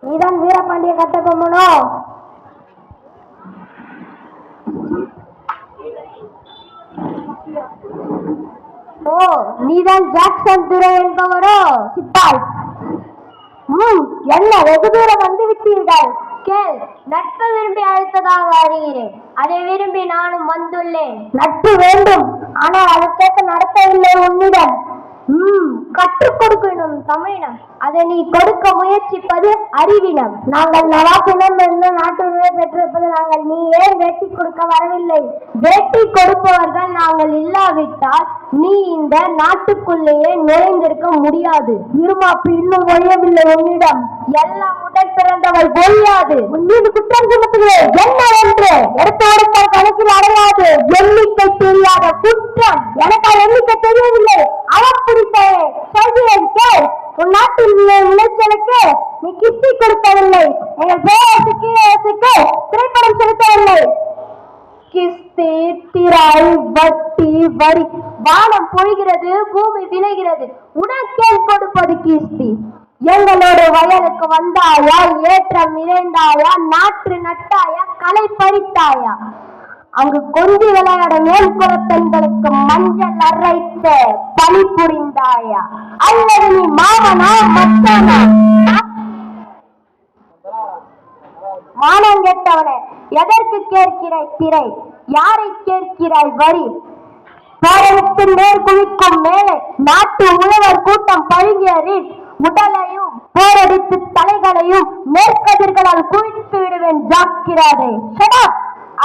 நீதான் வீரபாண்டிய கட்டபொம்மனோ? ஓ, நீதான் ஜாக்சன் துரை என்பவரோ? சிப்பாய், என்ன வெகு தூரம் வந்து விட்டீர்கள்? கேள், நட்பு விரும்பி அழைத்ததாக அறிகிறேன். அதை விரும்பி நானும் வந்துள்ளேன். நட்பு வேண்டும், ஆனால் அதற்கேற்ற நடத்தவில்லை உன்னிடம். கற்றுக் கொடுக்கணும் தமிழினம், அதை நீ கொடுக்க முயற்சிப்பது அறிவினம். நாங்கள் நவாபினம் என்று நாட்டு பெற்றிருப்பது நாங்கள். நீ ஏன் வேட்டி கொடுக்க வரவில்லை? வேட்டி கொடுப்பவர்கள் நாங்கள் இல்லாவிட்டால் நீ இந்த நாட்டுக்குள்ளேயே நுழைந்திருக்க முடியாது. இருமாப்பு இன்னும் ஒழியவில்லை உன்னிடம். எல்லாம் உடன் பிறந்தவள் ஒழியாது. மீது குற்றம் சுமத்துகிறேன். என்னவென்று எடுத்து கொடுத்தால் கணக்கில் அடையாது. எண்ணிக்கை தெரியாத குற்றம். எனக்கால் எண்ணிக்கை தெரியவில்லை. அவப்பிடித்தே சொல்கிறேன் கேள். உன் நாட்டில் விளைச்சலுக்கு நீ கிஸ்தி கொடுக்கவில்லை. எங்கள் பேரரசுக்கு திரைப்படம் செலுத்தவில்லை. கிஸ்தி, திராய், வட்டி, வரி. வானம் பொழிகிறது, பூமி விளைகிறது. உனக்கேன் கொடுப்பது கிஸ்தி? எங்களோட வயலுக்கு வந்தாயா? ஏற்றம் இறைந்தாயா? நாற்று நட்டாயா? களை பறித்தாயா? அங்கு கொஞ்சி விளையாட மேல்புற பெண்களுக்கு மஞ்சள் அரைத்த பணி புரிந்தாயா? அல்லது நீ மாமனா மச்சானா? மானம் கெட்டவனே, எதற்கு கேட்கிறாய் திரை? யாரை கேட்கிறாய் வரி? பாரதத்தின் மேற்குவிக்கும் மேலே நாட்டு உழவர் கூட்டம் பழுங்கியரின் உடலையும் போரடித்து தலைகளையும் மேற்கதிர்களால் குவித்து விடுவேன். ஜாக்கிரதை.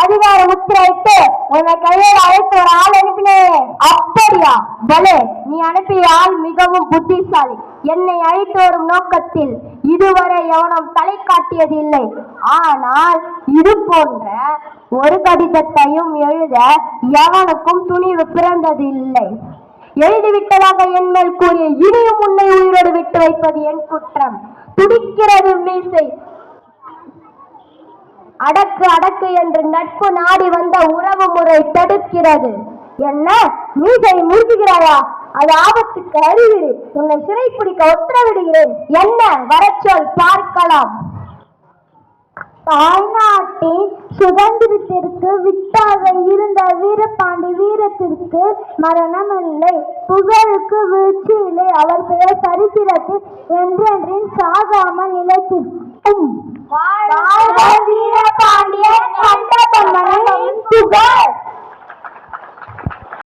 அதிகார முத்திரையிட்டு உன்னை கையோடு அழைத்து ஒரு ஆள் அனுப்பினேன். அப்படியா? பலே, நீ அனுப்பிய ஆள் மிகவும் புத்திசாலி. என்னை அழைத்து வரும் நோக்கத்தில் இதுவரை எவனும் தலை காட்டியது இல்லை. ஆனால் இது போன்ற ஒரு கடிதத்தையும் எழுத எவனுக்கும் துணிவு பிறந்தது இல்லை. எழுதிவிட்டதாக என் மேல் கூறிய இனியும் உன்னை உயிரோடு விட்டு வைப்பது என் குற்றம். துடிக்கிறது மீசை. அடக்கு அடக்கு என்று நட்பு நாடி வந்த உறவு முறை தடுக்கிறது. என்ன மீசை முறுக்குகிறாயா? அது ஆபத்துக்கு அறிவிடு. உன்னை சிறைப்பிடிக்க உத்தரவிடுகிறேன். என்ன வரச்சொல் பார்க்கலாம். தாய்நாட்டின் சுதந்திரத்திற்கு வித்தாக இருந்த வீரபாண்டி வீரத்திற்கு மரணமில்லை, புகழுக்கு வீழ்ச்சி இல்லை. அவர் பெயர் சரித்திரத்தில் என்றென்றின் சாகாமல் நிலைத்திருக்கும். வீரபாண்டிய கட்டபொம்மனின் புகழ்.